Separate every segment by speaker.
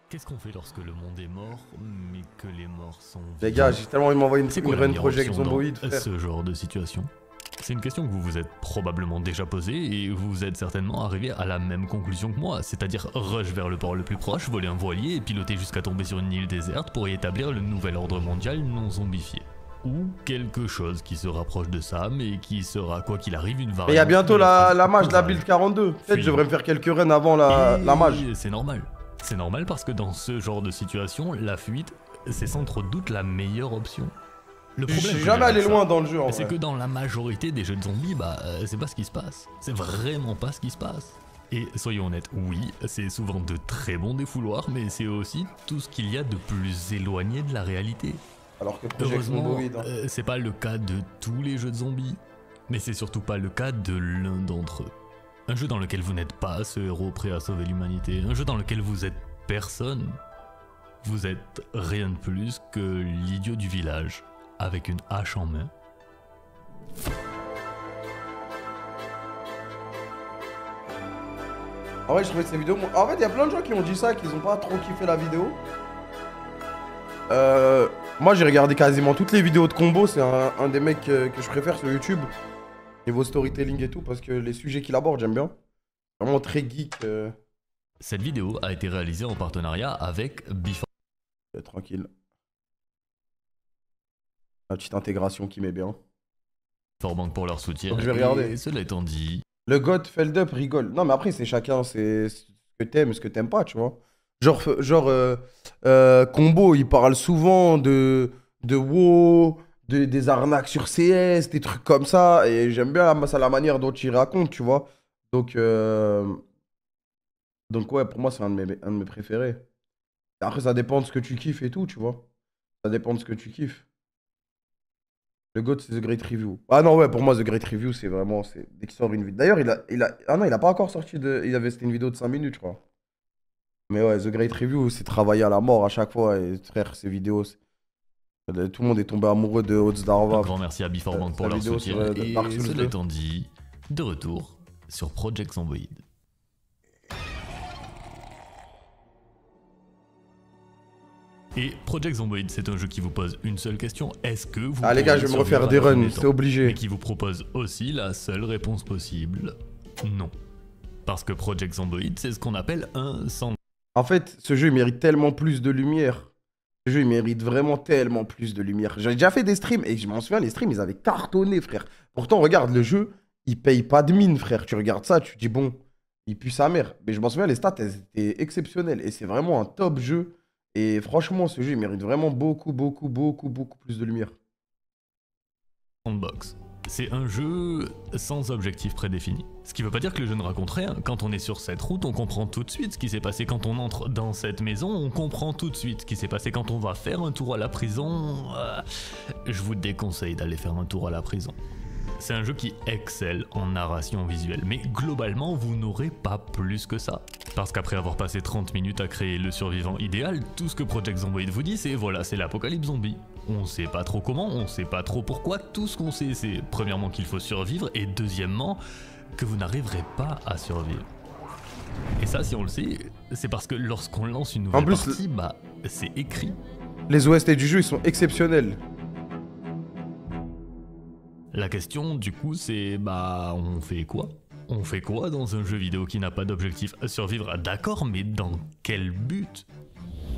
Speaker 1: Qu'est-ce qu'on fait lorsque le monde est mort, mais que les morts sont vivants?
Speaker 2: Les gars, j'ai tellement envie de m'envoyer
Speaker 1: C'est
Speaker 2: une
Speaker 1: quoi la
Speaker 2: run
Speaker 1: meilleure
Speaker 2: Project
Speaker 1: option
Speaker 2: Zomboid,
Speaker 1: dans
Speaker 2: frère.
Speaker 1: ce genre de situation? C'est une question que vous vous êtes probablement déjà posée et vous êtes certainement arrivé à la même conclusion que moi, c'est-à-dire rush vers le port le plus proche, voler un voilier et piloter jusqu'à tomber sur une île déserte pour y établir le nouvel ordre mondial non zombifié. Ou quelque chose qui se rapproche de ça, mais qui sera, quoi qu'il arrive, une variante.
Speaker 2: Mais il y a bientôt
Speaker 1: de
Speaker 2: la
Speaker 1: phrase
Speaker 2: mage de la
Speaker 1: courage.
Speaker 2: build 42. Peut-être
Speaker 1: Fuis.
Speaker 2: je devrais me faire quelques runs avant la mage.
Speaker 1: Et c'est normal. C'est normal parce que dans ce genre de situation, la fuite, c'est sans trop de doute la meilleure option. Le
Speaker 2: Je
Speaker 1: problème
Speaker 2: suis
Speaker 1: que
Speaker 2: jamais
Speaker 1: j'ai avec
Speaker 2: allé
Speaker 1: ça,
Speaker 2: loin dans le jeu en
Speaker 1: c'est
Speaker 2: vrai.
Speaker 1: que dans la majorité des jeux de zombies, c'est pas ce qui se passe. C'est vraiment pas ce qui se passe. Et soyons honnêtes, oui, c'est souvent de très bons défouloirs, mais c'est aussi tout ce qu'il y a de plus éloigné de la réalité.
Speaker 2: Alors que Project
Speaker 1: Heureusement,
Speaker 2: Zomboid.
Speaker 1: c'est pas le cas de tous les jeux de zombies, mais c'est surtout pas le cas de l'un d'entre eux. Un jeu dans lequel vous n'êtes pas ce héros prêt à sauver l'humanité, un jeu dans lequel vous êtes personne. Vous êtes rien de plus que l'idiot du village, avec une hache en main.
Speaker 2: En vrai, je trouvais que ces vidéos. En fait, il y a plein de gens qui ont dit ça, qu'ils ont pas trop kiffé la vidéo. Moi, j'ai regardé quasiment toutes les vidéos de combo. C'est un des mecs que je préfère sur YouTube. Niveau storytelling et tout, parce que les sujets qu'il aborde, j'aime bien. Vraiment très geek.
Speaker 1: Cette vidéo a été réalisée en partenariat avec Before
Speaker 2: Tranquille. La petite intégration qui met bien.
Speaker 1: Bank pour leur soutien.
Speaker 2: Donc, je vais regarder.
Speaker 1: Et cela étant dit,
Speaker 2: Le God Feld Up rigole. Non, mais après, c'est chacun, c'est ce que t'aimes, ce que t'aimes pas, tu vois. Combo, il parle souvent de WoW, des arnaques sur CS, des trucs comme ça. Et j'aime bien la manière dont il raconte, tu vois. Donc ouais, pour moi, c'est un de mes préférés. Après, ça dépend de ce que tu kiffes et tout, tu vois. Ça dépend de ce que tu kiffes. Le GOAT, c'est The Great Review. Ah non, ouais, pour moi, The Great Review, c'est vraiment. Dès qu'il sort une vidéo. D'ailleurs, ah non, il a pas encore sorti de. C'était une vidéo de 5 minutes, je crois. Mais ouais, The Great Review, c'est travaillé à la mort à chaque fois. Et frère, ces vidéos. Tout le monde est tombé amoureux de Odds
Speaker 1: un
Speaker 2: Darva.
Speaker 1: grand merci à Before Bank pour
Speaker 2: sa
Speaker 1: leur
Speaker 2: vidéo
Speaker 1: soutien.
Speaker 2: sur,
Speaker 1: Et
Speaker 2: Dark Souls
Speaker 1: cela
Speaker 2: 2.
Speaker 1: étant dit, de retour sur Project Zomboid. Et Project Zomboid, c'est un jeu qui vous pose une seule question. Est-ce que vous
Speaker 2: Ah, les gars,
Speaker 1: pourriez
Speaker 2: je vais me
Speaker 1: survivre
Speaker 2: refaire des
Speaker 1: dans un
Speaker 2: runs,
Speaker 1: premier
Speaker 2: c'est
Speaker 1: temps?
Speaker 2: obligé.
Speaker 1: Mais qui vous propose aussi la seule réponse possible, non. Parce que Project Zomboid, c'est ce qu'on appelle un sandbox.
Speaker 2: En fait, ce jeu, il mérite tellement plus de lumière. Ce jeu, il mérite vraiment tellement plus de lumière. J'ai déjà fait des streams et je m'en souviens, les streams, ils avaient cartonné, frère. Pourtant, regarde, le jeu, il paye pas de mine, frère. Tu regardes ça, tu te dis, bon, il pue sa mère. Mais je m'en souviens, les stats, elles étaient exceptionnelles. Et c'est vraiment un top jeu. Et franchement, ce jeu, il mérite vraiment beaucoup plus de lumière.
Speaker 1: C'est un jeu sans objectif prédéfini. Ce qui veut pas dire que le jeu ne raconte rien. Quand on est sur cette route, on comprend tout de suite ce qui s'est passé. Quand on entre dans cette maison, on comprend tout de suite ce qui s'est passé. Quand on va faire un tour à la prison, je vous déconseille d'aller faire un tour à la prison. C'est un jeu qui excelle en narration visuelle, mais globalement, vous n'aurez pas plus que ça. Parce qu'après avoir passé 30 minutes à créer le survivant idéal, tout ce que Project Zomboid vous dit, c'est voilà, c'est l'apocalypse zombie. On sait pas trop comment, on sait pas trop pourquoi, tout ce qu'on sait, c'est premièrement qu'il faut survivre, et deuxièmement, que vous n'arriverez pas à survivre. Et ça, si on le sait, c'est parce que lorsqu'on lance une nouvelle partie, c'est écrit.
Speaker 2: Les OST du jeu, ils sont exceptionnels.
Speaker 1: La question, du coup, c'est on fait quoi? On fait quoi dans un jeu vidéo qui n'a pas d'objectif à survivre? D'accord, mais dans quel but?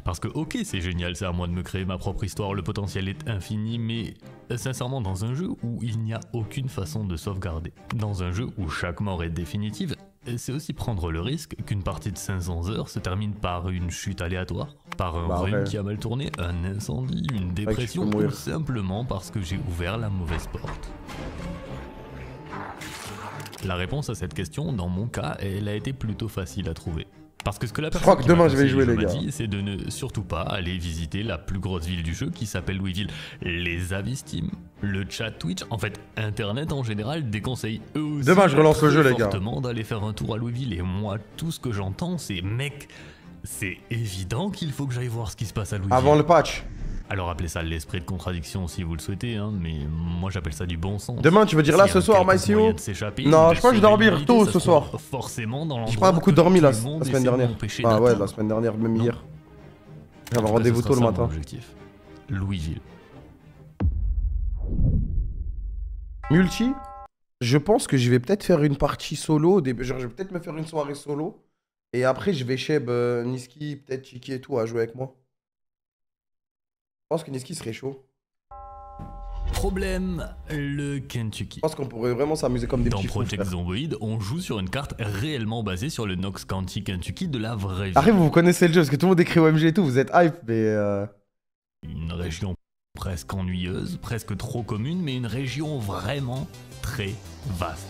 Speaker 1: Parce que ok, c'est génial, c'est à moi de me créer ma propre histoire, le potentiel est infini, mais sincèrement, dans un jeu où il n'y a aucune façon de sauvegarder, dans un jeu où chaque mort est définitive, c'est aussi prendre le risque qu'une partie de 500 heures se termine par une chute aléatoire, par un rhume qui a mal tourné, un incendie, une dépression, ou simplement parce que j'ai ouvert la mauvaise porte. La réponse à cette question, dans mon cas, elle a été plutôt facile à trouver. Parce que ce que la personne qui
Speaker 2: demain je vais jouer, les gars.
Speaker 1: dit, c'est de ne surtout pas aller visiter la plus grosse ville du jeu qui s'appelle Louisville. Les avis Steam, le chat Twitch, en fait Internet en général déconseille eux aussi
Speaker 2: demain je relance le jeu, les gars.
Speaker 1: fortement d'aller faire un tour à Louisville. Et moi, tout ce que j'entends, c'est mec, c'est évident qu'il faut que j'aille voir ce qui se passe à Louisville.
Speaker 2: Avant le patch.
Speaker 1: Alors appelez ça l'esprit de contradiction si vous le souhaitez, hein, mais moi j'appelle ça du bon sens.
Speaker 2: Demain, tu veux dire là ce soir, MyCO? Non, je crois que je vais dormir tôt ce soir.
Speaker 1: Forcément dans
Speaker 2: j'ai pas beaucoup dormi la
Speaker 1: semaine
Speaker 2: semaine dernière. Ah ouais, la semaine dernière, même hier. J'avais rendez-vous tôt le matin.
Speaker 1: Objectif. Louisville.
Speaker 2: Multi, je pense que je vais peut-être faire une partie solo au début. Genre, je vais peut-être me faire une soirée solo. Et après, je vais chez Niski, peut-être Chiki et tout à jouer avec moi. Je pense que Niski serait chaud.
Speaker 1: Problème, le Kentucky.
Speaker 2: Je pense qu'on pourrait vraiment s'amuser comme des petits fous.
Speaker 1: Dans Project Zomboid, on joue sur une carte réellement basée sur le Knox County, Kentucky de la vraie vie.
Speaker 2: Après, vous connaissez le jeu, parce que tout le monde écrit OMG et tout, vous êtes hype, mais...
Speaker 1: Une région presque ennuyeuse, presque trop commune, mais une région vraiment très vaste.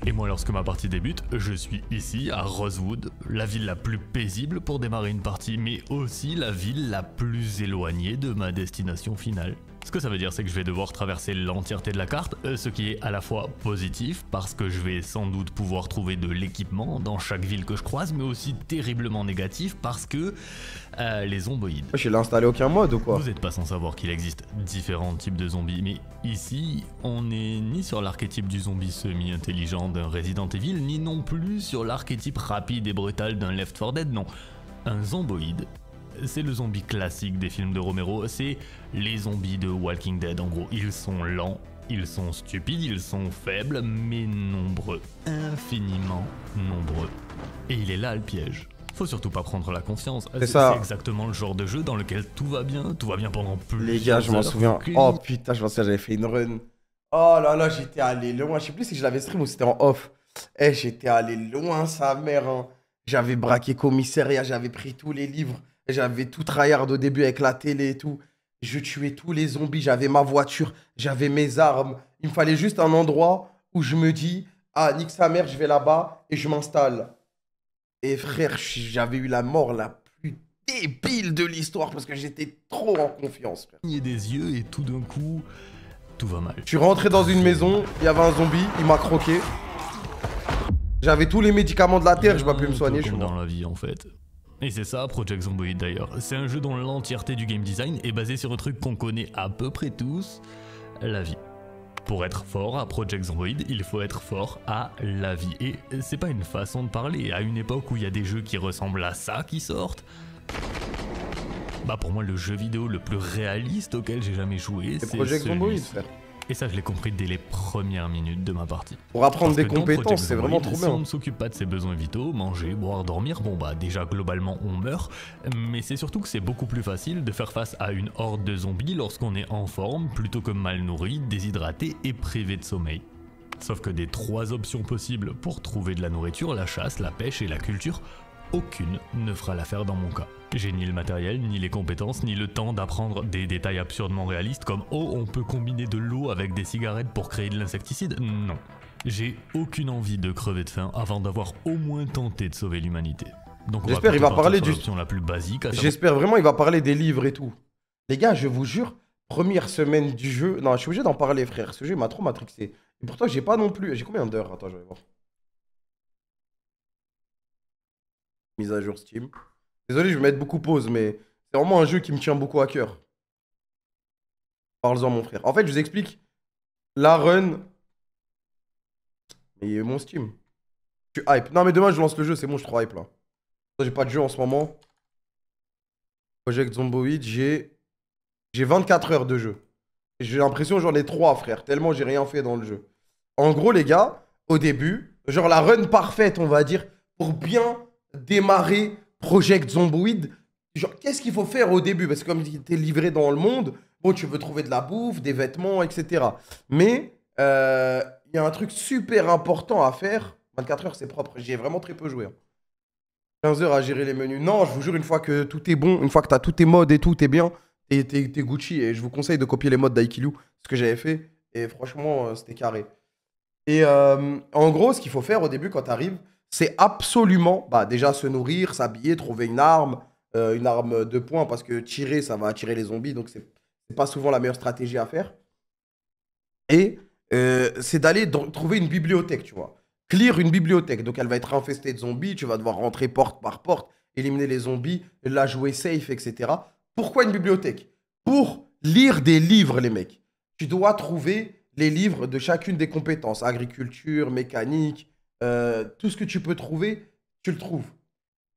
Speaker 1: Et moi, lorsque ma partie débute, je suis ici, à Rosewood, la ville la plus paisible pour démarrer une partie, mais aussi la ville la plus éloignée de ma destination finale. Ce que ça veut dire, c'est que je vais devoir traverser l'entièreté de la carte, ce qui est à la fois positif, parce que je vais sans doute pouvoir trouver de l'équipement dans chaque ville que je croise, mais aussi terriblement négatif, parce que les zomboïdes.
Speaker 2: Je l'ai installé aucun mode ou quoi?
Speaker 1: Vous n'êtes pas sans savoir qu'il existe différents types de zombies, mais ici, on n'est ni sur l'archétype du zombie semi-intelligent d'un Resident Evil, ni non plus sur l'archétype rapide et brutal d'un Left 4 Dead, non. Un zomboïde, c'est le zombie classique des films de Romero, c'est les zombies de Walking Dead en gros. Ils sont lents, ils sont stupides, ils sont faibles, mais nombreux, infiniment nombreux. Et il est là le piège. Faut surtout pas prendre la confiance. C'est exactement le genre de jeu dans lequel tout va bien pendant plusieurs heures.
Speaker 2: Les gars, je m'en souviens. Oh putain, je m'en souviens, j'avais fait une run. Oh là là, j'étais allé loin. Je sais plus si je l'avais stream ou c'était en off. Eh, j'étais allé loin, sa mère. Hein. J'avais braqué commissariat, j'avais pris tous les livres. J'avais tout tryhard au début avec la télé et tout. Je tuais tous les zombies, j'avais ma voiture, j'avais mes armes. Il me fallait juste un endroit où je me dis, ah, nique sa mère, je vais là-bas et je m'installe. Et frère, j'avais eu la mort la plus débile de l'histoire parce que j'étais trop en confiance. Frère.
Speaker 1: Il y a des yeux et tout d'un coup, tout va mal.
Speaker 2: Je suis rentré dans une maison, il y avait un zombie, il m'a croqué. J'avais tous les médicaments de la terre, je ne peux plus me soigner. Je suis
Speaker 1: dans la vie en fait. Et c'est ça Project Zomboid d'ailleurs. C'est un jeu dont l'entièreté du game design est basée sur un truc qu'on connaît à peu près tous, la vie. Pour être fort à Project Zomboid, il faut être fort à la vie. Et c'est pas une façon de parler. À une époque où il y a des jeux qui ressemblent à ça qui sortent, bah pour moi le jeu vidéo le plus réaliste auquel j'ai jamais joué, c'est
Speaker 2: Project Zomboid, frère.
Speaker 1: Et ça, je l'ai compris dès les premières minutes de ma partie.
Speaker 2: Pour apprendre des compétences, c'est vraiment trop bien.
Speaker 1: Si on ne s'occupe pas de ses besoins vitaux, manger, boire, dormir, bon bah déjà globalement on meurt, mais c'est surtout que c'est beaucoup plus facile de faire face à une horde de zombies lorsqu'on est en forme, plutôt que mal nourri, déshydraté et privé de sommeil. Sauf que des 3 options possibles pour trouver de la nourriture, la chasse, la pêche et la culture, aucune ne fera l'affaire dans mon cas. J'ai ni le matériel, ni les compétences, ni le temps d'apprendre des détails absurdement réalistes comme « Oh, on peut combiner de l'eau avec des cigarettes pour créer de l'insecticide ?» Non. J'ai aucune envie de crever de faim avant d'avoir au moins tenté de sauver l'humanité. Donc
Speaker 2: j'espère qu'il va parler de
Speaker 1: l'option la plus basique.
Speaker 2: J'espère vraiment il va parler des livres et tout. Les gars, je vous jure, première semaine du jeu... Non, je suis obligé d'en parler, frère. Ce jeu m'a trop matrixé. Et pourtant, j'ai pas non plus... J'ai combien d'heures? Attends, je vais voir. Mise à jour Steam. Désolé, je vais mettre beaucoup pause, mais c'est vraiment un jeu qui me tient beaucoup à cœur. Parle-en, mon frère. En fait, je vous explique. La run... Mais il y a mon Steam. Je suis hype. Non, mais demain, je lance le jeu. C'est bon, je suis trop hype, là. J'ai pas de jeu en ce moment. Project Zomboid, j'ai 24 heures de jeu. J'ai l'impression que j'en ai 3, frère. Tellement j'ai rien fait dans le jeu. En gros, les gars, au début, genre la run parfaite, on va dire, pour bien démarrer Project Zomboid. Genre, qu'est-ce qu'il faut faire au début? Parce que comme t'es livré dans le monde, bon, tu veux trouver de la bouffe, des vêtements, etc. Mais il y a un truc super important à faire. 24 heures, c'est propre. J'y ai vraiment très peu joué. 15 heures à gérer les menus. Non, je vous jure, une fois que tout est bon, une fois que t'as tous tes modes et tout, t'es bien, t'es Gucci. Et je vous conseille de copier les modes d'Aikilu, ce que j'avais fait. Et franchement, c'était carré. Et en gros, ce qu'il faut faire au début quand t'arrives, c'est absolument, bah, déjà se nourrir, s'habiller, trouver une arme de poing, parce que tirer, ça va attirer les zombies, donc c'est pas souvent la meilleure stratégie à faire. Et c'est d'aller trouver une bibliothèque, tu vois. Clear une bibliothèque, donc elle va être infestée de zombies, tu vas devoir rentrer porte par porte, éliminer les zombies, la jouer safe, etc. Pourquoi une bibliothèque? Pour lire des livres, les mecs. Tu dois trouver les livres de chacune des compétences, agriculture, mécanique, tout ce que tu peux trouver, tu le trouves.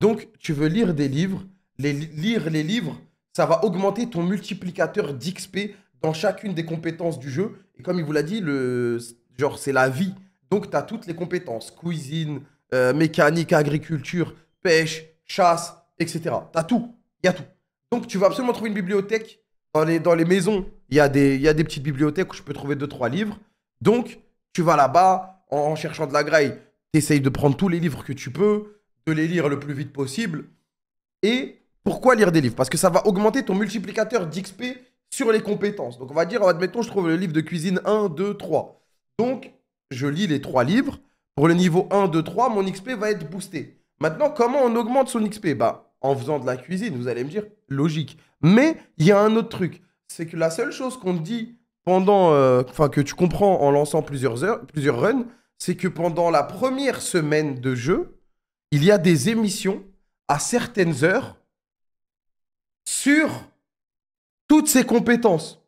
Speaker 2: Donc, tu veux lire des livres. lire les livres, ça va augmenter ton multiplicateur d'XP dans chacune des compétences du jeu. Et comme il vous l'a dit, genre, c'est la vie. Donc, tu as toutes les compétences. Cuisine, mécanique, agriculture, pêche, chasse, etc. Tu as tout. Il y a tout. Donc, tu vas absolument trouver une bibliothèque. Dans les maisons, il y a des petites bibliothèques où je peux trouver 2-3 livres. Donc, tu vas là-bas, en cherchant de la graille, tu essayes de prendre tous les livres que tu peux, de les lire le plus vite possible. Et pourquoi lire des livres? Parce que ça va augmenter ton multiplicateur d'XP sur les compétences. Donc, on va dire, admettons, je trouve le livre de cuisine 1, 2, 3. Donc, je lis les 3 livres. Pour le niveau 1, 2, 3, mon XP va être boosté. Maintenant, comment on augmente son XP? Bah, en faisant de la cuisine, vous allez me dire, logique. Mais il y a un autre truc. C'est que la seule chose qu'on te dit pendant, que tu comprends en lançant plusieurs runs, c'est que pendant la première semaine de jeu, il y a des émissions à certaines heures sur toutes ces compétences.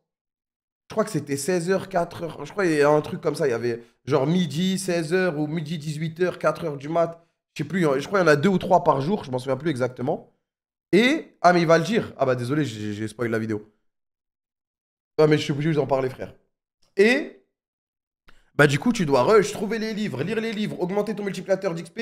Speaker 2: Je crois que c'était 16h, 4h. Je crois qu'il y a un truc comme ça. Il y avait genre midi, 16h ou midi, 18h, 4h du mat. Je sais plus. Je crois qu'il y en a 2 ou 3 par jour. Je m'en souviens plus exactement. Et... Ah, mais il va le dire. Ah bah désolé, j'ai spoilé la vidéo. Ah, mais je suis obligé de vous en parler, frère. Et... Bah du coup, tu dois rush, trouver les livres, lire les livres, augmenter ton multiplicateur d'XP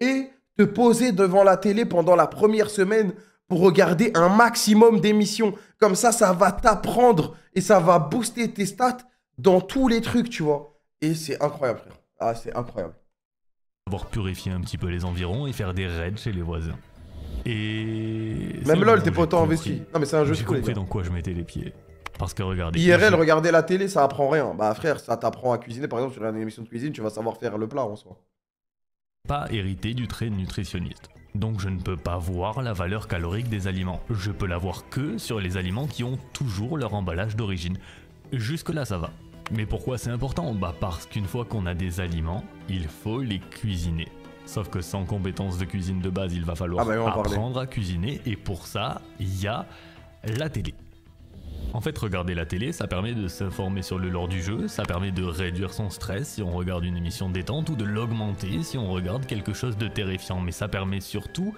Speaker 2: et te poser devant la télé pendant la première semaine pour regarder un maximum d'émissions. Comme ça va t'apprendre et ça va booster tes stats dans tous les trucs, tu vois. Et c'est incroyable, frère. Ah, c'est incroyable.
Speaker 1: Avoir purifié un petit peu les environs et faire des raids chez les voisins. Et...
Speaker 2: Même LOL, t'es pas autant investi. Non, mais c'est un jeu de
Speaker 1: J'ai compris dans quoi je mettais les pieds. Parce que regardez...
Speaker 2: IRL, regarder la télé, ça apprend rien. Bah frère, ça t'apprend à cuisiner. Par exemple, tu regardes une émission de cuisine, tu vas savoir faire le plat en soi.
Speaker 1: Pas hérité du trait nutritionniste. Donc je ne peux pas voir la valeur calorique des aliments. Je peux la voir que sur les aliments qui ont toujours leur emballage d'origine. Jusque là ça va. Mais pourquoi c'est important? Bah parce qu'une fois qu'on a des aliments, il faut les cuisiner. Sauf que sans compétences de cuisine de base, il va falloir apprendre à cuisiner. Et pour ça, il y a la télé. En fait, regarder la télé, ça permet de s'informer sur le lore du jeu, ça permet de réduire son stress si on regarde une émission détente ou de l'augmenter si on regarde quelque chose de terrifiant, mais ça permet surtout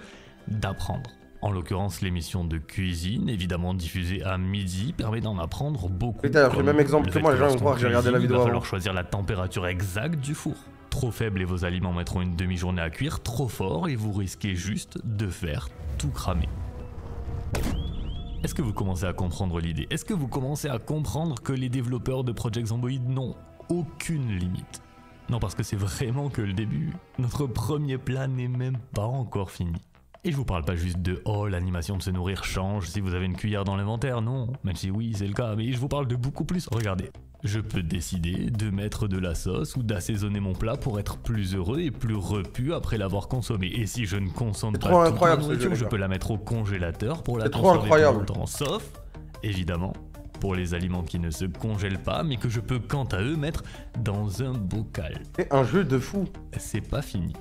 Speaker 1: d'apprendre. En l'occurrence, l'émission de cuisine, évidemment diffusée à midi, permet d'en apprendre beaucoup.
Speaker 2: T'as pris le même exemple que moi, les gens vont croire que j'ai regardé la vidéo avant.
Speaker 1: Il va falloir choisir la température exacte du four. Trop faible et vos aliments mettront une demi-journée à cuire, trop fort et vous risquez juste de faire tout cramer. Est-ce que vous commencez à comprendre l'idée? Est-ce que vous commencez à comprendre que les développeurs de Project Zomboid n'ont aucune limite? Non, parce que c'est vraiment que le début. Notre premier plat n'est même pas encore fini. Et je vous parle pas juste de « Oh, l'animation de se nourrir change si vous avez une cuillère dans l'inventaire », non. Même si oui, c'est le cas, mais je vous parle de beaucoup plus. Regardez, je peux décider de mettre de la sauce ou d'assaisonner mon plat pour être plus heureux et plus repu après l'avoir consommé. Et si je ne consomme pas toute la nourriture, je peux la mettre au congélateur pour la conserver plus longtemps. Sauf, évidemment, pour les aliments qui ne se congèlent pas, mais que je peux quant à eux mettre dans un bocal.
Speaker 2: C'est un jeu de fou.
Speaker 1: C'est pas fini.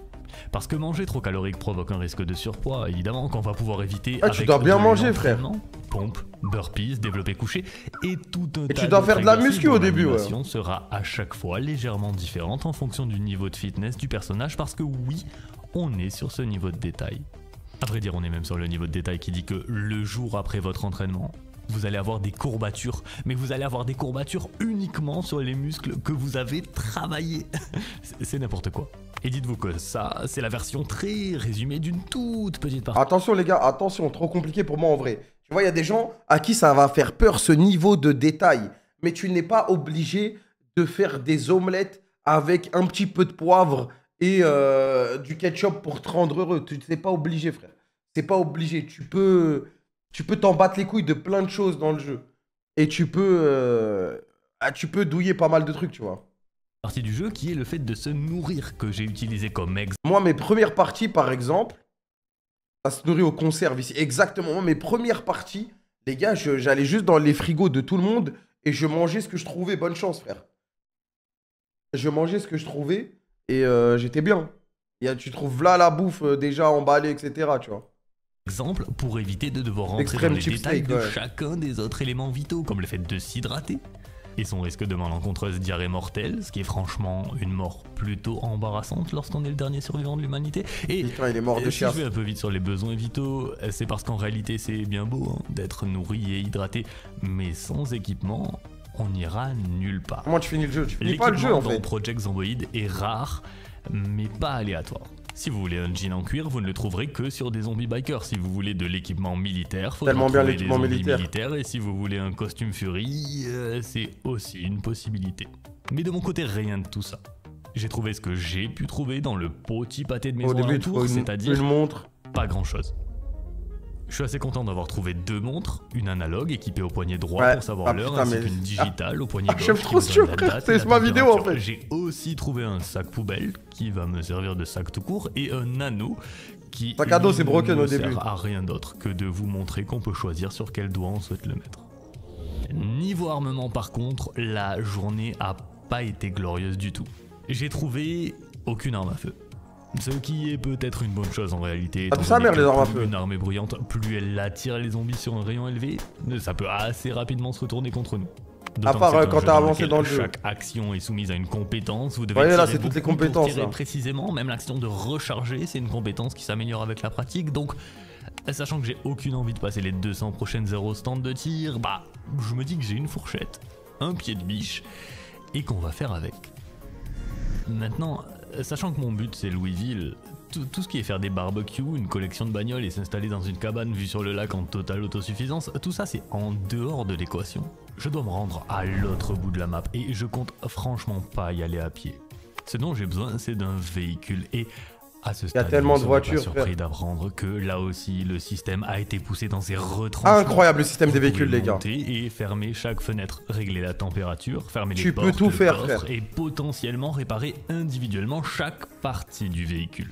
Speaker 1: Parce que manger trop calorique provoque un risque de surpoids, évidemment, qu'on va pouvoir éviter.
Speaker 2: Ah, tu dois bien manger, frère.
Speaker 1: Pompe, burpees, développé couché et tout un tas
Speaker 2: tu dois faire de la muscu au début, ouais.
Speaker 1: L'animation sera à chaque fois légèrement différente en fonction du niveau de fitness du personnage, parce que oui, on est sur ce niveau de détail. À vrai dire, on est même sur le niveau de détail qui dit que le jour après votre entraînement, vous allez avoir des courbatures, mais vous allez avoir des courbatures uniquement sur les muscles que vous avez travaillés. C'est n'importe quoi. Et dites-vous que ça, c'est la version très résumée d'une toute petite partie.
Speaker 2: Attention les gars, attention, trop compliqué pour moi en vrai. Tu vois, il y a des gens à qui ça va faire peur ce niveau de détail. Mais tu n'es pas obligé de faire des omelettes avec un petit peu de poivre et du ketchup pour te rendre heureux. Tu n'es pas obligé, frère. C'est pas obligé. Tu peux t'en battre les couilles de plein de choses dans le jeu. Et tu peux douiller pas mal de trucs, tu vois.
Speaker 1: Partie du jeu qui est le fait de se nourrir que j'ai utilisé comme exemple.
Speaker 2: Moi, mes premières parties, par exemple, ça se nourrit aux conserves ici. Exactement. Moi, mes premières parties, les gars, j'allais juste dans les frigos de tout le monde et je mangeais ce que je trouvais. Bonne chance, frère. Je mangeais ce que je trouvais et j'étais bien. Tu trouves là la bouffe déjà emballée, etc. Tu vois.
Speaker 1: Exemple pour éviter de devoir rentrer dans les détails de chacun des autres éléments vitaux, comme le fait de s'hydrater. et son risque de malencontreuse diarrhée mortelle, ce qui est franchement une mort plutôt embarrassante lorsqu'on est le dernier survivant de l'humanité. Et
Speaker 2: Putain, il est mort de
Speaker 1: si je
Speaker 2: chiasse.
Speaker 1: vais un peu vite sur les besoins vitaux, c'est parce qu'en réalité c'est bien beau d'être nourri et hydraté, mais sans équipement, on n'ira nulle part.
Speaker 2: Comment tu finis le jeu? Tu finis pas le jeu en
Speaker 1: L'équipement
Speaker 2: fait.
Speaker 1: dans Project Zomboid est rare, mais pas aléatoire. Si vous voulez un jean en cuir, vous ne le trouverez que sur des zombies bikers. Si vous voulez de l'équipement militaire, faudra
Speaker 2: Tellement bien
Speaker 1: trouver
Speaker 2: l'équipement
Speaker 1: des zombies
Speaker 2: militaire.
Speaker 1: militaires. Et si vous voulez un costume Fury, c'est aussi une possibilité. Mais de mon côté, rien de tout ça. J'ai trouvé ce que j'ai pu trouver dans le petit pâté de maison
Speaker 2: Au début, il te
Speaker 1: alentour,
Speaker 2: faut
Speaker 1: c'est-à-dire
Speaker 2: une montre.
Speaker 1: pas grand-chose. Je suis assez content d'avoir trouvé 2 montres, une analogue équipée au poignet droit
Speaker 2: Ouais.
Speaker 1: pour savoir
Speaker 2: Ah,
Speaker 1: l'heure,
Speaker 2: putain,
Speaker 1: ainsi
Speaker 2: mais-
Speaker 1: qu'une digitale au poignet gauche.
Speaker 2: j'aime
Speaker 1: qui
Speaker 2: trop
Speaker 1: me
Speaker 2: ce
Speaker 1: donne
Speaker 2: jeu,
Speaker 1: la
Speaker 2: frère,
Speaker 1: date
Speaker 2: c'est
Speaker 1: et la
Speaker 2: ma vidéo, en
Speaker 1: température.
Speaker 2: fait.
Speaker 1: J'ai aussi trouvé un sac poubelle qui va me servir de sac tout court et un anneau qui
Speaker 2: Sac à dos, c'est broken
Speaker 1: ne
Speaker 2: au début.
Speaker 1: sert à rien d'autre que de vous montrer qu'on peut choisir sur quel doigt on souhaite le mettre. Niveau armement par contre, la journée a pas été glorieuse du tout. J'ai trouvé aucune arme à feu. Ce qui est peut-être une bonne chose en réalité.
Speaker 2: Ah,
Speaker 1: étant
Speaker 2: sa
Speaker 1: donné
Speaker 2: mère,
Speaker 1: que
Speaker 2: les armes à
Speaker 1: plus
Speaker 2: feu.
Speaker 1: une arme est bruyante, plus elle attire les zombies sur un rayon élevé, ça peut assez rapidement se retourner contre nous.
Speaker 2: À
Speaker 1: D'autant
Speaker 2: part,
Speaker 1: que c'est un
Speaker 2: quand
Speaker 1: jeu
Speaker 2: t'as avancé
Speaker 1: lequel
Speaker 2: dans le jeu.
Speaker 1: chaque action est soumise à une compétence, vous devez
Speaker 2: Voyez, là,
Speaker 1: tirer
Speaker 2: c'est toutes les
Speaker 1: beaucoup pour
Speaker 2: compétences,
Speaker 1: tirer
Speaker 2: là.
Speaker 1: précisément, même l'action de recharger, c'est une compétence qui s'améliore avec la pratique, donc sachant que j'ai aucune envie de passer les 200 prochaines heures au stand de tir, bah je me dis que j'ai une fourchette, un pied de biche, et qu'on va faire avec. Maintenant, sachant que mon but c'est Louisville, tout ce qui est faire des barbecues, une collection de bagnoles et s'installer dans une cabane vue sur le lac en totale autosuffisance, tout ça c'est en dehors de l'équation. Je dois me rendre à l'autre bout de la map et je compte franchement pas y aller à pied. Ce dont j'ai besoin c'est d'un véhicule et à ce stade,
Speaker 2: tellement
Speaker 1: je
Speaker 2: de
Speaker 1: ne serais pas
Speaker 2: voitures,
Speaker 1: surpris
Speaker 2: frère.
Speaker 1: d'apprendre que là aussi le système a été poussé dans ses retranchements.
Speaker 2: Incroyable le système
Speaker 1: Vous
Speaker 2: des véhicules,
Speaker 1: pouvez
Speaker 2: les gars.
Speaker 1: monter et fermer chaque fenêtre, régler la température, fermer les
Speaker 2: Tu peux
Speaker 1: portes,
Speaker 2: tout
Speaker 1: le
Speaker 2: faire,
Speaker 1: coffre
Speaker 2: frère.
Speaker 1: et potentiellement réparer individuellement chaque partie du véhicule.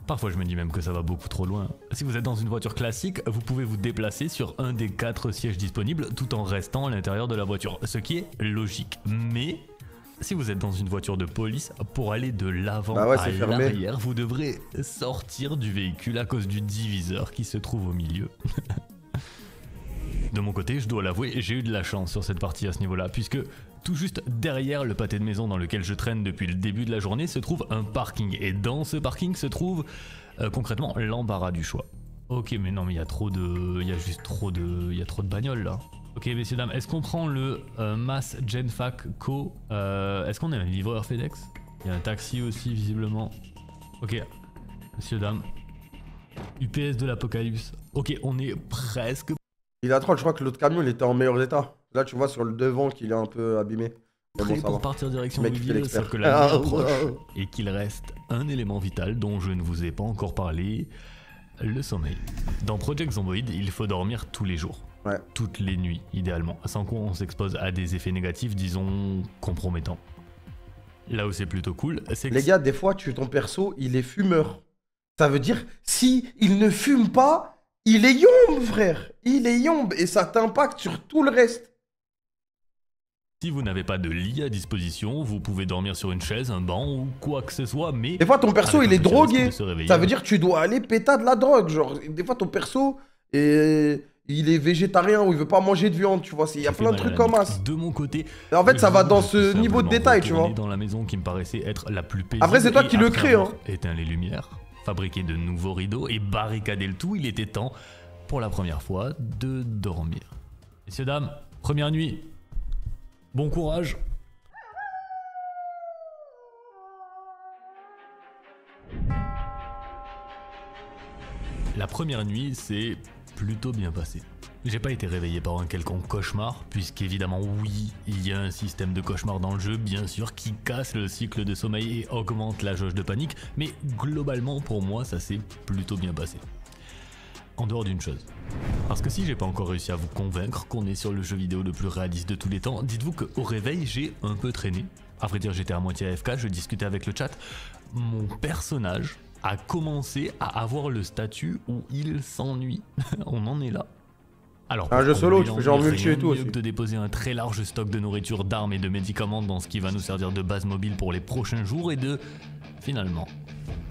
Speaker 1: Parfois je me dis même que ça va beaucoup trop loin. Si vous êtes dans une voiture classique, vous pouvez vous déplacer sur un des 4 sièges disponibles tout en restant à l'intérieur de la voiture, ce qui est logique. Mais si vous êtes dans une voiture de police, pour aller de l'avant
Speaker 2: Bah ouais,
Speaker 1: à
Speaker 2: c'est fermé.
Speaker 1: l'arrière, vous devrez sortir du véhicule à cause du diviseur qui se trouve au milieu. De mon côté, je dois l'avouer, j'ai eu de la chance sur cette partie à ce niveau-là, puisque tout juste derrière le pâté de maison dans lequel je traîne depuis le début de la journée se trouve un parking, et dans ce parking se trouve concrètement l'embarras du choix. Ok, mais non, mais il y a trop de... il y a juste trop de... il y a trop de bagnoles là. Ok, messieurs, dames, est-ce qu'on prend le Mass Genfac Co est-ce qu'on a un livreur FedEx? Il y a un taxi aussi, visiblement. Ok, messieurs, dames. UPS de l'Apocalypse. Ok, on est presque...
Speaker 2: Il a trop, je crois que l'autre camion il était en meilleur état. Là, tu vois sur le devant qu'il est un peu abîmé. Mais
Speaker 1: prêt
Speaker 2: bon, ça
Speaker 1: pour
Speaker 2: va.
Speaker 1: partir direction
Speaker 2: Le mec, il fait
Speaker 1: Louisville,
Speaker 2: l'expert.
Speaker 1: sauf que la nuit approche et qu'il reste un élément vital dont je ne vous ai pas encore parlé, le sommeil. Dans Project Zomboid, il faut dormir tous les jours.
Speaker 2: Ouais.
Speaker 1: Toutes les nuits, idéalement, sans quoi on s'expose à des effets négatifs, disons, compromettants. Là où c'est plutôt cool, c'est que...
Speaker 2: Les gars, des fois, ton perso, il est fumeur. Ça veut dire, si il ne fume pas, il est yombe, frère. Il est yombe et ça t'impacte sur tout le reste.
Speaker 1: Si vous n'avez pas de lit à disposition, vous pouvez dormir sur une chaise, un banc ou quoi que ce soit, mais...
Speaker 2: Des fois, ton perso,
Speaker 1: avec
Speaker 2: il
Speaker 1: un
Speaker 2: est
Speaker 1: petit risque
Speaker 2: drogué.
Speaker 1: de se réveiller.
Speaker 2: Ça veut dire que tu dois aller péter de la drogue. Genre, des fois, ton perso, il est végétarien ou il veut pas manger de viande, tu vois. Il y a
Speaker 1: Ça fait
Speaker 2: plein de
Speaker 1: mal à
Speaker 2: trucs
Speaker 1: la
Speaker 2: comme
Speaker 1: nuque.
Speaker 2: ça.
Speaker 1: De mon côté,
Speaker 2: Et en fait, ça va dans
Speaker 1: je
Speaker 2: ce
Speaker 1: suis
Speaker 2: niveau de
Speaker 1: simplement
Speaker 2: détail, tu vois.
Speaker 1: retourné dans la maison qui me paraissait être la plus paisible.
Speaker 2: Après, c'est toi
Speaker 1: et
Speaker 2: qui le
Speaker 1: après
Speaker 2: crée,
Speaker 1: avoir
Speaker 2: hein.
Speaker 1: éteint les lumières, fabriqué de nouveaux rideaux et barricadé le tout, il était temps, pour la première fois, de dormir. Messieurs, dames, première nuit. Bon courage. La première nuit s'est plutôt bien passée. J'ai pas été réveillé par un quelconque cauchemar, puisqu'évidemment oui, il y a un système de cauchemar dans le jeu, bien sûr, qui casse le cycle de sommeil et augmente la jauge de panique, mais globalement pour moi ça s'est plutôt bien passé. En dehors d'une chose. Parce que si j'ai pas encore réussi à vous convaincre qu'on est sur le jeu vidéo le plus réaliste de tous les temps, dites-vous qu'au réveil j'ai un peu traîné. À vrai dire j'étais à moitié AFK, je discutais avec le chat. Mon personnage a commencé à avoir le statut où il s'ennuie. On en est là. Alors,
Speaker 2: Un jeu
Speaker 1: pour
Speaker 2: solo,
Speaker 1: combler
Speaker 2: tu fais genre
Speaker 1: l'ennui,
Speaker 2: multi et
Speaker 1: rien
Speaker 2: tout
Speaker 1: de
Speaker 2: aussi.
Speaker 1: mieux que de déposer un très large stock de nourriture, d'armes et de médicaments dans ce qui va nous servir de base mobile pour les prochains jours et de, finalement,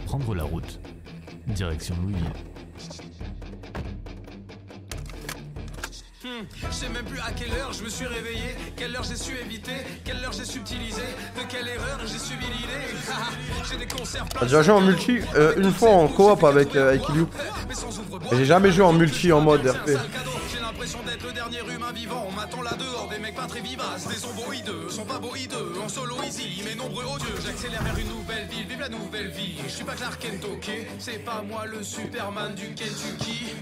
Speaker 1: prendre la route. Direction Louisville.
Speaker 3: Je sais même plus à quelle heure je me suis réveillé, quelle heure j'ai su éviter, quelle heure j'ai subtilisé, de quelle erreur j'ai subi l'idée. J'ai des concerts.
Speaker 2: J'ai déjà joué en multi une fois en coop avec Ilyu. J'ai jamais joué en multi en mode RP.
Speaker 3: J'ai l'impression d'être le dernier humain vivant. On m'attend là dehors, des mecs pas très vivaces, des ombres hideux, sont pas beaux hideux, en solo easy, mais nombreux odieux. J'accélère vers une nouvelle ville, vive la nouvelle vie. Je suis pas Clark Kent, ok, c'est pas moi le Superman du Kentucky.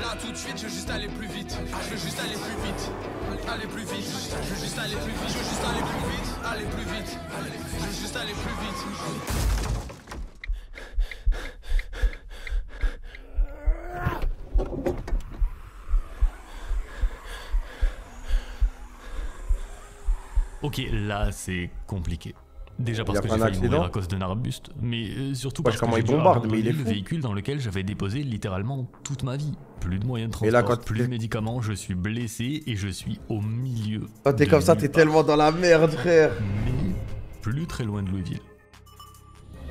Speaker 3: Là tout de suite, je veux juste aller plus vite. Je veux juste aller plus vite. Aller plus vite. Je veux juste aller plus vite. Je veux juste aller plus vite. Aller plus vite. Je veux juste aller plus vite.
Speaker 1: Ok, là c'est compliqué. Déjà parce
Speaker 2: Il a
Speaker 1: que
Speaker 2: pas
Speaker 1: j'ai
Speaker 2: un
Speaker 1: failli mourir
Speaker 2: accident
Speaker 1: à cause d'un arbuste, mais surtout
Speaker 2: Ouais,
Speaker 1: parce
Speaker 2: comment
Speaker 1: que
Speaker 2: il
Speaker 1: j'ai dû
Speaker 2: bombarde, mais il est
Speaker 1: abandonner le
Speaker 2: fou.
Speaker 1: véhicule dans lequel j'avais déposé littéralement toute ma vie. Plus de moyens de
Speaker 2: Et
Speaker 1: transport,
Speaker 2: là, quand
Speaker 1: plus de
Speaker 2: t'es-
Speaker 1: médicaments, je suis blessé et je suis au milieu.
Speaker 2: Quand t'es
Speaker 1: de
Speaker 2: comme ça,
Speaker 1: nulle
Speaker 2: t'es
Speaker 1: part.
Speaker 2: tellement dans la merde, frère.
Speaker 1: Mais plus très loin de Louisville.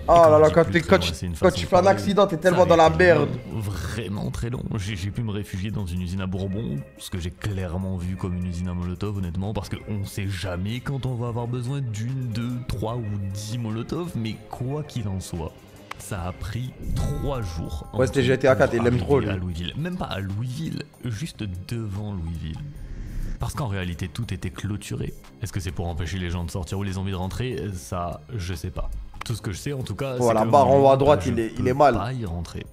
Speaker 2: Oh là là,
Speaker 1: on dit
Speaker 2: quand,
Speaker 1: plus
Speaker 2: t'es-
Speaker 1: très
Speaker 2: quand
Speaker 1: loin,
Speaker 2: tu,
Speaker 1: c'est une
Speaker 2: quand
Speaker 1: façon
Speaker 2: tu
Speaker 1: de
Speaker 2: fais un
Speaker 1: parler.
Speaker 2: accident, t'es
Speaker 1: Ça
Speaker 2: tellement
Speaker 1: a
Speaker 2: dans la
Speaker 1: été
Speaker 2: merde.
Speaker 1: long, vraiment très long. J'ai pu me réfugier dans une usine à Bourbon, ce que j'ai clairement vu comme une usine à Molotov, honnêtement, parce qu'on sait jamais quand on va avoir besoin d'une, 2, 3 ou 10 Molotov, mais quoi qu'il en soit, ça a pris 3 jours.
Speaker 2: Ouais, c'était GTA 4, il l'aime trop, lui.
Speaker 1: À Louisville. Même pas à Louisville, juste devant Louisville. Parce qu'en réalité, tout était clôturé. Est-ce que c'est pour empêcher les gens de sortir ou les zombies de rentrer? Ça, je sais pas. Tout ce que je sais, en tout cas,
Speaker 2: Oh,
Speaker 1: c'est
Speaker 2: la
Speaker 1: que
Speaker 2: barre en haut à droite,
Speaker 1: je
Speaker 2: il est
Speaker 1: peux
Speaker 2: mal.
Speaker 1: pas y rentrer.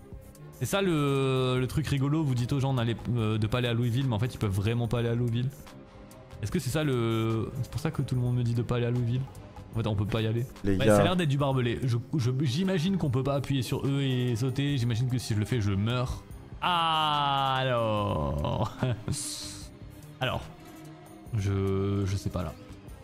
Speaker 1: C'est ça le truc rigolo, vous dites aux gens de pas aller à Louisville, mais en fait ils peuvent vraiment pas aller à Louisville. Est-ce que c'est ça le... C'est pour ça que tout le monde me dit de pas aller à Louisville? En fait on peut pas y aller.
Speaker 2: Les
Speaker 1: Bah,
Speaker 2: gars.
Speaker 1: ça a l'air d'être du barbelé. J'imagine qu'on peut pas appuyer sur eux et sauter, j'imagine que si je le fais je meurs. Alors... Alors... Je sais pas là.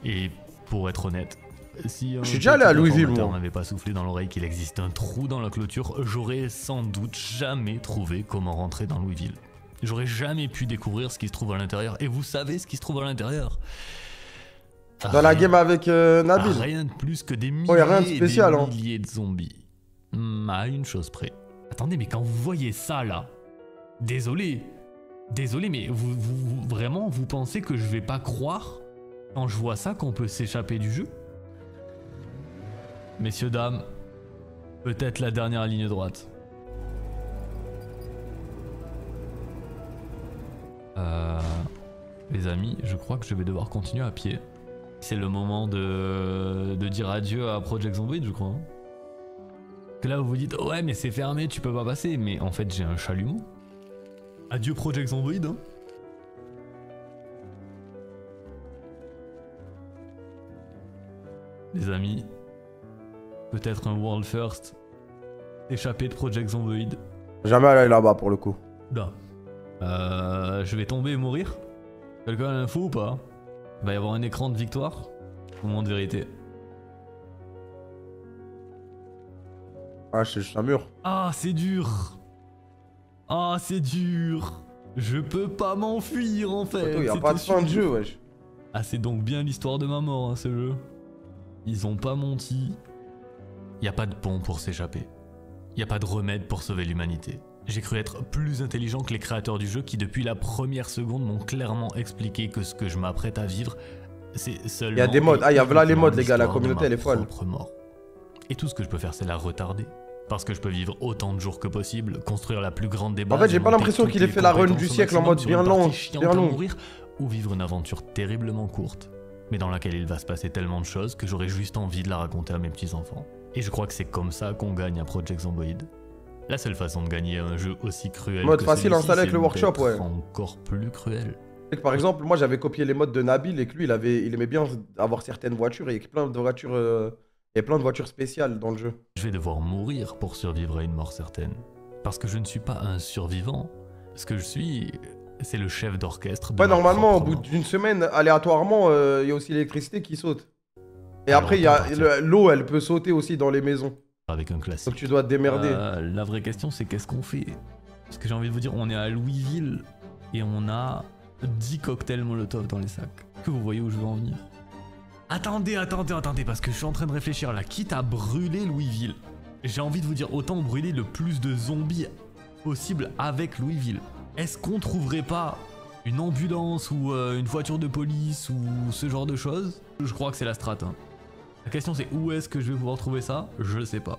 Speaker 1: Et pour être honnête... Si
Speaker 2: Je suis déjà allé à Louisville, moi.
Speaker 1: On n'avait pas soufflé dans l'oreille qu'il existe un trou dans la clôture, j'aurais sans doute jamais trouvé comment rentrer dans Louisville. J'aurais jamais pu découvrir ce qui se trouve à l'intérieur. Et vous savez ce qui se trouve à l'intérieur?
Speaker 2: Dans la game avec Nabil.
Speaker 1: Rien de plus que des milliers,
Speaker 2: Oh, y a rien de spécial,
Speaker 1: des
Speaker 2: hein.
Speaker 1: milliers de zombies. À une chose près. Attendez, mais quand vous voyez ça là, désolé, mais vraiment, vous pensez que je vais pas croire quand je vois ça qu'on peut s'échapper du jeu? Messieurs, dames, peut-être la dernière ligne droite. Les amis, je crois que je vais devoir continuer à pied. C'est le moment de dire adieu à Project Zomboid, je crois. Que là vous vous dites, oh ouais mais c'est fermé, tu peux pas passer. Mais en fait j'ai un chalumeau. Adieu Project Zomboid, hein. Les amis, peut-être un world first. Échapper de Project Zomboid.
Speaker 2: Jamais aller là-bas pour le coup.
Speaker 1: Là. Je vais tomber et mourir. Quelqu'un a l'info ou pas? Il va y avoir un écran de victoire. Moment de vérité.
Speaker 2: Ah, c'est juste un mur.
Speaker 1: Ah, c'est dur. Ah, c'est dur. Je peux pas m'enfuir en fait.
Speaker 2: Y a pas de
Speaker 1: C'était
Speaker 2: fin de
Speaker 1: sûr.
Speaker 2: jeu, wesh.
Speaker 1: Ah, c'est donc bien l'histoire de ma mort, hein, ce jeu. Ils ont pas menti. Y a pas de pont pour s'échapper. Y a pas de remède pour sauver l'humanité. J'ai cru être plus intelligent que les créateurs du jeu qui, depuis la première seconde, m'ont clairement expliqué que ce que je m'apprête à vivre, c'est seulement...
Speaker 2: Y a des modes. Ah, y a là les modes, les gars. La
Speaker 1: l'histoire de
Speaker 2: communauté,
Speaker 1: ma
Speaker 2: elle est folle.
Speaker 1: propre mort. Et tout ce que je peux faire, c'est la retarder. Parce que je peux vivre autant de jours que possible, construire la plus grande des bases...
Speaker 2: En fait, j'ai
Speaker 1: et
Speaker 2: pas
Speaker 1: monter
Speaker 2: l'impression
Speaker 1: toutes
Speaker 2: qu'il ait
Speaker 1: les
Speaker 2: fait la run
Speaker 1: compétences
Speaker 2: du
Speaker 1: au
Speaker 2: siècle en
Speaker 1: maximum
Speaker 2: mode
Speaker 1: sur
Speaker 2: bien
Speaker 1: une partie
Speaker 2: long,
Speaker 1: chiante
Speaker 2: bien
Speaker 1: à
Speaker 2: long.
Speaker 1: mourir, ou vivre une aventure terriblement courte, mais dans laquelle il va se passer tellement de choses que j'aurais juste envie de la raconter à mes petits-enfants. Et je crois que c'est comme ça qu'on gagne à Project Zomboid. La seule façon de gagner un jeu aussi cruel
Speaker 2: Mode
Speaker 1: que
Speaker 2: facile à
Speaker 1: celui-ci,
Speaker 2: installer avec
Speaker 1: c'est
Speaker 2: le workshop,
Speaker 1: d'être
Speaker 2: ouais.
Speaker 1: encore plus cruel.
Speaker 2: C'est que, par exemple, moi j'avais copié les modes de Nabil et que lui il aimait bien avoir certaines voitures et plein de voitures, il y a plein de voitures spéciales dans le jeu.
Speaker 1: Je vais devoir mourir pour survivre à une mort certaine. Parce que je ne suis pas un survivant. Ce que je suis, c'est le chef d'orchestre de
Speaker 2: Ouais,
Speaker 1: ma
Speaker 2: normalement, au
Speaker 1: propre
Speaker 2: bout
Speaker 1: mort.
Speaker 2: d'une semaine, aléatoirement, il y a aussi l'électricité qui saute. Et
Speaker 1: Alors,
Speaker 2: après, il y
Speaker 1: on
Speaker 2: a
Speaker 1: peut partir.
Speaker 2: l'eau, elle peut sauter aussi dans les maisons.
Speaker 1: Avec un classique.
Speaker 2: Donc tu dois te démerder.
Speaker 1: La vraie question, c'est qu'est-ce qu'on fait? Parce que j'ai envie de vous dire, on est à Louisville et on a 10 cocktails Molotov dans les sacs. Que vous voyez où je veux en venir? Attendez, parce que je suis en train de réfléchir là. Quitte à brûler Louisville, j'ai envie de vous dire, autant brûler le plus de zombies possible avec Louisville. Est-ce qu'on trouverait pas une ambulance ou une voiture de police ou ce genre de choses, je crois que c'est la strat. Hein. La question c'est où est-ce que je vais pouvoir trouver ça? Je sais pas.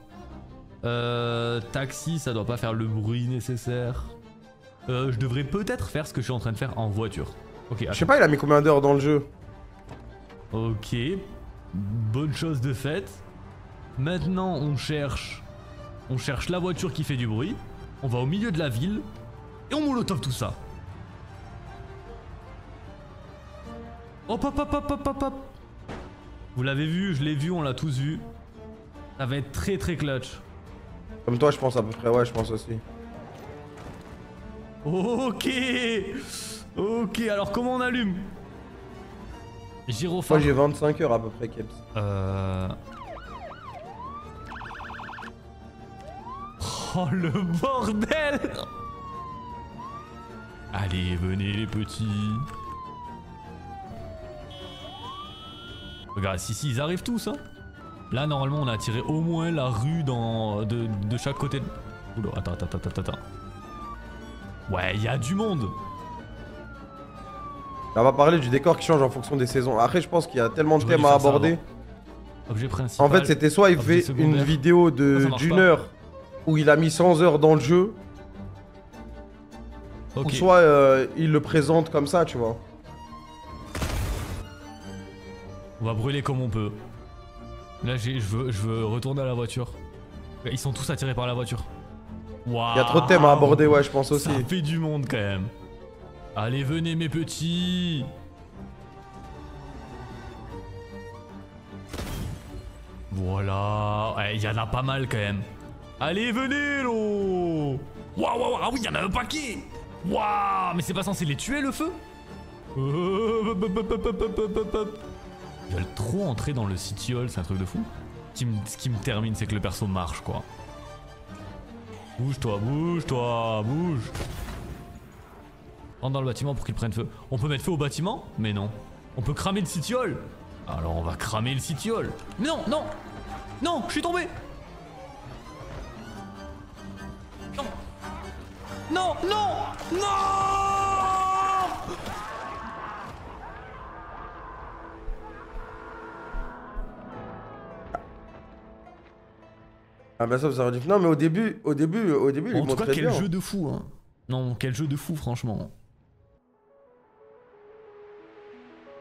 Speaker 1: Taxi, ça doit pas faire le bruit nécessaire. Je devrais peut-être faire ce que je suis en train de faire en voiture. Ok,
Speaker 2: Je sais pas, il a mis combien d'heures dans le jeu?
Speaker 1: Ok, bonne chose de faite. Maintenant on cherche la voiture qui fait du bruit. On va au milieu de la ville et on molotov tout ça. Hop hop hop hop hop hop hop. Vous l'avez vu, je l'ai vu, on l'a tous vu. Ça va être très très clutch.
Speaker 2: Comme toi, je pense à peu près, ouais, je pense aussi.
Speaker 1: Ok. Ok, alors comment on allume? Gyrophare.
Speaker 2: Moi j'ai 25 heures à peu près, Kebs.
Speaker 1: Oh le bordel! Allez, venez les petits. Regarde, si, ils arrivent tous, hein. Là, normalement, on a tiré au moins la rue de chaque côté. Oula, attends. Ouais, il y a du monde.
Speaker 2: On va parler du décor qui change en fonction des saisons. Après, je pense qu'il y a tellement de
Speaker 1: J'aurais dû
Speaker 2: thèmes à
Speaker 1: faire ça
Speaker 2: aborder.
Speaker 1: avant. Objet principal.
Speaker 2: En fait, c'était soit il
Speaker 1: objet
Speaker 2: fait une
Speaker 1: secondaire.
Speaker 2: vidéo
Speaker 1: Ça marche
Speaker 2: d'une
Speaker 1: pas.
Speaker 2: heure où il a mis 100 heures dans le jeu,
Speaker 1: Ok.
Speaker 2: ou soit il le présente comme ça, tu vois.
Speaker 1: On va brûler comme on peut. Là, je veux retourner à la voiture. Ils sont tous attirés par la voiture. Waouh.
Speaker 2: Il y a trop de thèmes à aborder, ouais, je pense aussi.
Speaker 1: Ça fait du monde quand même. Allez, venez mes petits. Voilà. Il y en a pas mal quand même. Allez, venez, l'eau. Waouh, ah oui, il y en a un paquet. Waouh, mais c'est pas censé les tuer le feu? Ils veulent trop entrer dans le City Hall, c'est un truc de fou. Ce qui me termine, c'est que le perso marche, quoi. Bouge-toi, bouge-toi, bouge. Rentre dans le bâtiment pour qu'il prenne feu. On peut mettre feu au bâtiment? Mais non. On peut cramer le City Hall? Alors on va cramer le City Hall. Non, non. Non, je suis tombé. Non. Non, non, non.
Speaker 2: Ah bah ça, vous aurez dit... Non, mais au début, il
Speaker 1: En tout cas,
Speaker 2: montrait
Speaker 1: quel
Speaker 2: bien.
Speaker 1: jeu de fou, hein. Non, quel jeu de fou, franchement.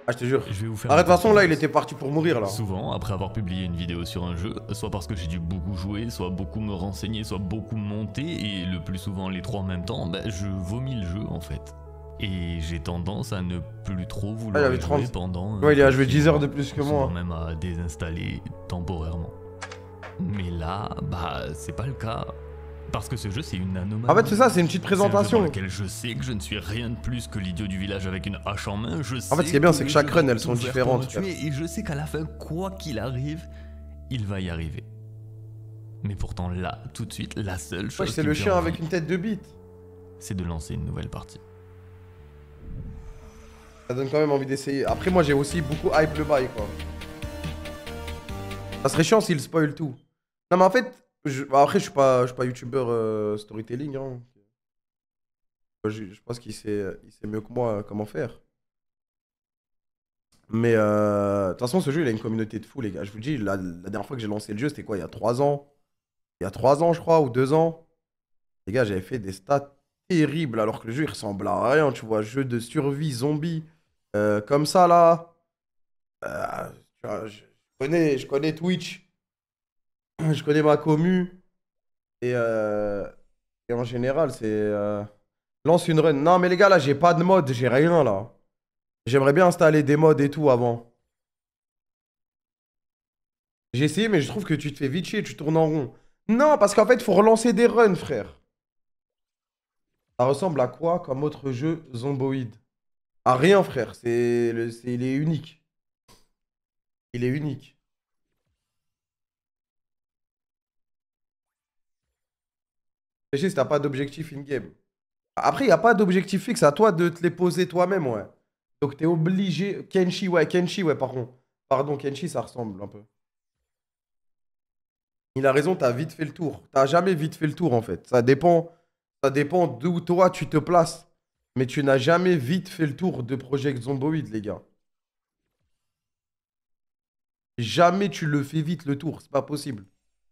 Speaker 2: Ah, je te jure.
Speaker 1: Je vais vous faire.
Speaker 2: Arrête, de toute façon, là, il
Speaker 1: était
Speaker 2: était parti pour mourir, là.
Speaker 1: Souvent, après avoir publié une vidéo sur un jeu, soit parce que j'ai dû beaucoup jouer, soit beaucoup me renseigner, soit beaucoup monter, et le plus souvent les trois en même temps, bah, je vomis le jeu en fait. Et j'ai tendance à ne plus trop vouloir
Speaker 2: avait
Speaker 1: y jouer
Speaker 2: 30.
Speaker 1: pendant...
Speaker 2: Ouais, il a joué 10 heures de plus que
Speaker 1: souvent
Speaker 2: moi.
Speaker 1: même à désinstaller temporairement. Mais là, bah c'est pas le cas. Parce que ce jeu c'est une anomalie.
Speaker 2: En fait, c'est ça, c'est une petite
Speaker 1: C'est un jeu
Speaker 2: présentation.
Speaker 1: dans lequel je sais que je ne suis rien de plus que l'idiot du village avec une hache en main. Je sais
Speaker 2: En fait, ce qui est bien, c'est que
Speaker 1: le
Speaker 2: chaque
Speaker 1: jeu
Speaker 2: run,
Speaker 1: va
Speaker 2: elles sont
Speaker 1: tout faire
Speaker 2: différentes,
Speaker 1: pour me tuer, et je sais qu'à la fin, quoi qu'il arrive, il va y arriver. Mais pourtant là, tout de suite, la seule chose
Speaker 2: Ouais, c'est
Speaker 1: qui
Speaker 2: le
Speaker 1: me fait
Speaker 2: chien
Speaker 1: envie,
Speaker 2: avec une tête de bite.
Speaker 1: c'est de lancer une nouvelle partie.
Speaker 2: Ça donne quand même envie d'essayer. Après, moi, j'ai aussi beaucoup hype le bail, quoi. Ça serait chiant s'il spoil tout. Non, mais en fait, après, je suis pas youtubeur storytelling, hein. Je pense qu'il sait mieux que moi comment faire. Mais de toute façon, ce jeu, il a une communauté de fou, les gars. Je vous dis, la dernière fois que j'ai lancé le jeu, c'était quoi? Il y a 3 ans. Il y a 3 ans, je crois, ou 2 ans. Les gars, j'avais fait des stats terribles, alors que le jeu, il ressemble à rien, tu vois. Jeu de survie, zombie. Comme ça, là. Tu vois, je connais Twitch. Je connais ma commu. Et en général, c'est... lance une run. Non, mais les gars, là, j'ai pas de mode, j'ai rien, là. J'aimerais bien installer des mods et tout avant. J'ai essayé, mais je trouve que tu te fais vite chier, tu tournes en rond. Non, parce qu'en fait, il faut relancer des runs, frère. Ça ressemble à quoi comme autre jeu zomboïde? À rien, frère. Il est unique. Il est unique. Réfléchis si t'as pas d'objectif in-game. Après, il n'y a pas d'objectif fixe. À toi de te les poser toi-même, ouais. Donc, t'es obligé... Kenshi, ouais, pardon. Pardon, Kenshi, ça ressemble un peu. Il a raison, t'as vite fait le tour. T'as jamais vite fait le tour, en fait. Ça dépend d'où toi, tu te places. Mais tu n'as jamais vite fait le tour de Project Zomboid, les gars. Jamais tu le fais vite le tour, c'est pas possible.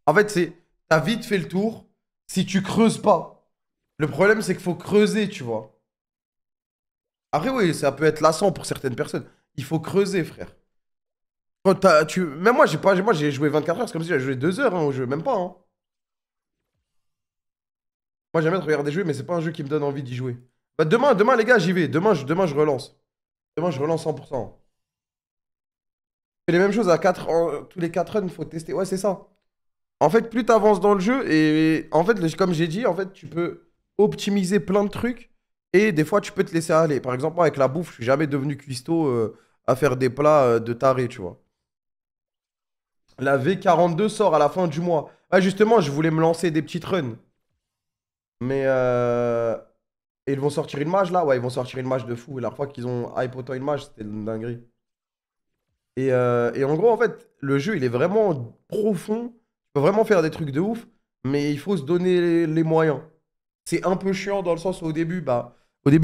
Speaker 2: En fait, t'as vite fait le tour si tu creuses pas. Le problème, c'est qu'il faut creuser, tu vois. Après, oui, ça peut être lassant pour certaines personnes. Il faut creuser, frère. Même moi, j'ai joué 24 heures, c'est comme si j'avais joué 2 heures au jeu, même pas. Hein. Moi, j'aime bien regarder jouer, mais c'est pas un jeu qui me donne envie d'y jouer. Bah, demain, les gars, j'y vais. Demain, je relance. Demain, je relance 100%. Je fais les mêmes choses à tous les 4 runs, il faut tester. Ouais, c'est ça. En fait, plus tu avances dans le jeu, et en fait, comme j'ai dit, en fait, tu peux optimiser plein de trucs, et des fois, tu peux te laisser aller. Par exemple, moi, avec la bouffe, je suis jamais devenu cuistot à faire des plats de taré, tu vois. La V42 sort à la fin du mois. Ah, justement, je voulais me lancer des petites runs. Mais et ils vont sortir une mage là? Ouais, ils vont sortir une mage de fou. La fois qu'ils ont hype autant une mage, c'était une dinguerie. Et en gros, en fait, le jeu, il est vraiment profond. Tu peux vraiment faire des trucs de ouf, mais il faut se donner les moyens. C'est un peu chiant dans le sens où au début,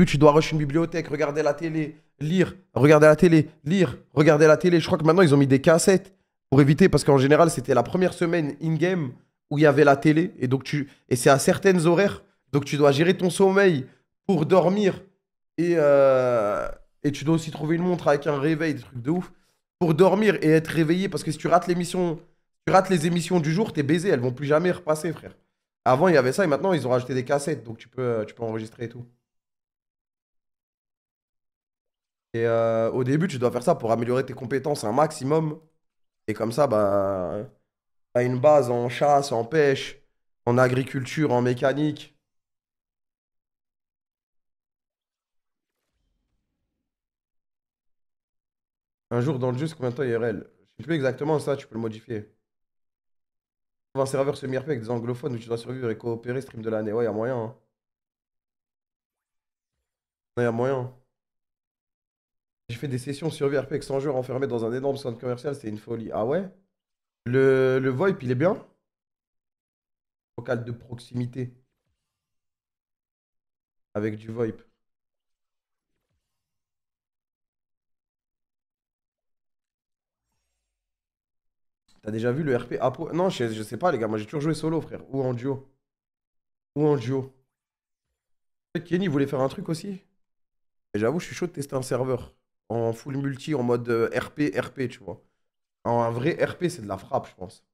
Speaker 2: tu dois rush une bibliothèque, regarder la télé, lire, regarder la télé, lire, regarder la télé. Je crois que maintenant, ils ont mis des cassettes pour éviter, parce qu'en général, c'était la première semaine in-game où il y avait la télé, et c'est à certaines horaires, donc tu dois gérer ton sommeil pour dormir, et, euh, et tu dois aussi trouver une montre avec un réveil, des trucs de ouf, pour dormir et être réveillé, parce que si tu rates tu rates les émissions du jour, t'es baisé, elles vont plus jamais repasser, frère. Avant, il y avait ça, et maintenant, ils ont rajouté des cassettes, donc tu peux enregistrer et tout. Et au début, tu dois faire ça pour améliorer tes compétences un maximum. Et comme ça, bah, t'as une base en chasse, en pêche, en agriculture, en mécanique. Un jour dans le jeu, c'est combien de temps IRL? Je sais plus exactement ça, tu peux le modifier. Un serveur semi-RP avec des anglophones où tu dois survivre et coopérer, stream de l'année. Ouais, y a moyen. Hein. Ouais, y a moyen. J'ai fait des sessions survie RP avec 100 joueurs enfermés dans un énorme centre commercial, c'était une folie. Ah ouais? Le VoIP, il est bien? Local de proximité. Avec du VoIP. T'as déjà vu le RP Apo? Non, je sais pas, les gars. Moi, j'ai toujours joué solo, frère. Ou en duo. Ou en duo. Kenny voulait faire un truc aussi. Et j'avoue, je suis chaud de tester un serveur. En full multi, en mode RP, tu vois. Un vrai RP, c'est de la frappe, je pense.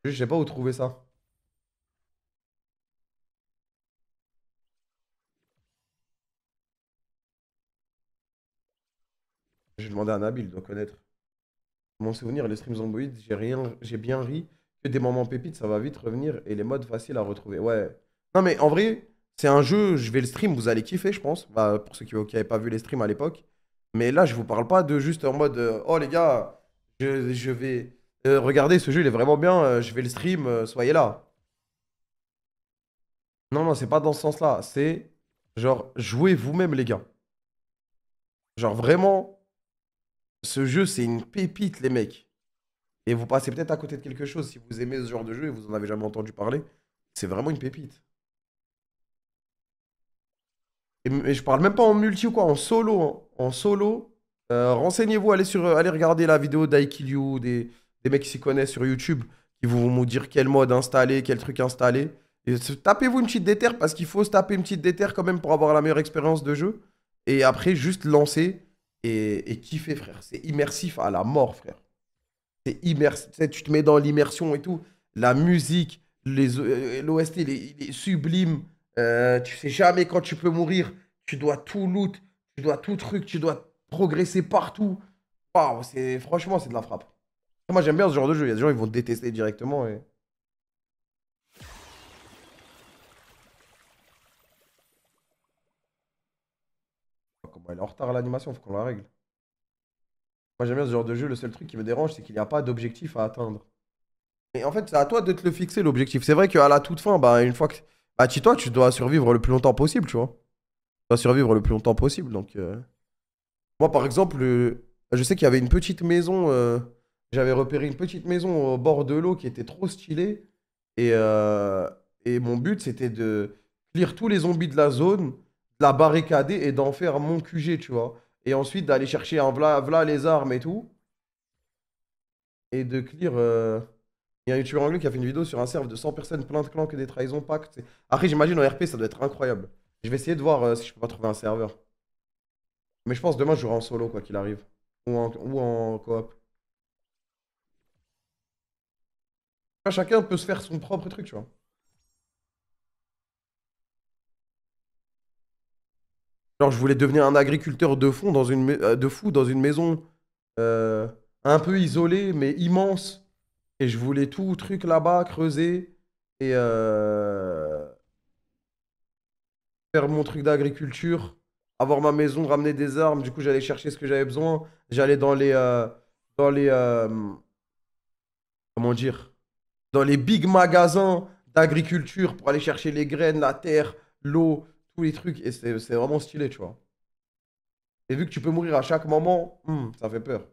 Speaker 2: Je sais pas où trouver ça. J'ai demandé à Nabil, il doit connaître. Mon souvenir, les streams Zomboid, j'ai bien ri. Que des moments pépites, ça va vite revenir. Et les modes faciles à retrouver. Ouais. Non, mais en vrai, c'est un jeu, je vais le stream, vous allez kiffer, je pense. Bah, pour ceux qui n'avaient pas vu les streams à l'époque. Mais là, je vous parle pas de juste en mode oh les gars, je vais. Regardez, ce jeu, il est vraiment bien, je vais le stream, soyez là. Non, non, c'est pas dans ce sens-là. C'est genre, jouez vous-même, les gars. Genre, vraiment, ce jeu, c'est une pépite, les mecs. Et vous passez peut-être à côté de quelque chose si vous aimez ce genre de jeu et vous en avez jamais entendu parler. C'est vraiment une pépite. Et je parle même pas en multi ou quoi, en solo. Hein. En solo. Renseignez-vous, allez regarder la vidéo d'Aikilyu, des mecs qui s'y connaissent sur YouTube, qui vont vous dire quel mode installer, quel truc installer. Et tapez-vous une petite déterre parce qu'il faut se taper une petite déterre quand même pour avoir la meilleure expérience de jeu. Et après, juste lancer et kiffer, frère. C'est immersif à la mort, frère. C'est immersif. Tu sais, tu te mets dans l'immersion et tout. La musique, l'OST, il est sublime. Tu sais jamais quand tu peux mourir. Tu dois tout loot, tu dois tout truc, tu dois progresser partout. Waouh, franchement, c'est de la frappe. Moi, j'aime bien ce genre de jeu. Il y a des gens qui vont te détester directement. Comment elle est en retard à l'animation, faut qu'on la règle. Moi, j'aime bien ce genre de jeu. Le seul truc qui me dérange, c'est qu'il n'y a pas d'objectif à atteindre. Et en fait, c'est à toi de te le fixer, l'objectif. C'est vrai qu'à la toute fin, bah, une fois que. Bah, toi, tu dois survivre le plus longtemps possible, tu vois. Tu dois survivre le plus longtemps possible. Donc, moi, par exemple, je sais qu'il y avait une petite maison. J'avais repéré une petite maison au bord de l'eau qui était trop stylée. Et, euh, et mon but, c'était de clear tous les zombies de la zone, de la barricader et d'en faire mon QG, tu vois. Et ensuite d'aller chercher un v'là les armes et tout. Et de clear. Il y a un youtubeur anglais qui a fait une vidéo sur un serve de 100 personnes, plein de clans, que des trahisons, pactes. Après, j'imagine en RP, ça doit être incroyable. Je vais essayer de voir si je peux pas trouver un serveur. Mais je pense demain, je jouerai en solo, quoi qu'il arrive. Ou en coop. Chacun peut se faire son propre truc, tu vois. Genre, je voulais devenir un agriculteur de fond de fou dans une maison un peu isolée, mais immense. Et je voulais tout truc là-bas, creuser et faire mon truc d'agriculture, avoir ma maison, ramener des armes. Du coup, j'allais chercher ce que j'avais besoin. J'allais dans les, comment dire, dans les big magasins d'agriculture pour aller chercher les graines, la terre, l'eau, tous les trucs. Et c'est vraiment stylé, tu vois. Et vu que tu peux mourir à chaque moment, ça fait peur.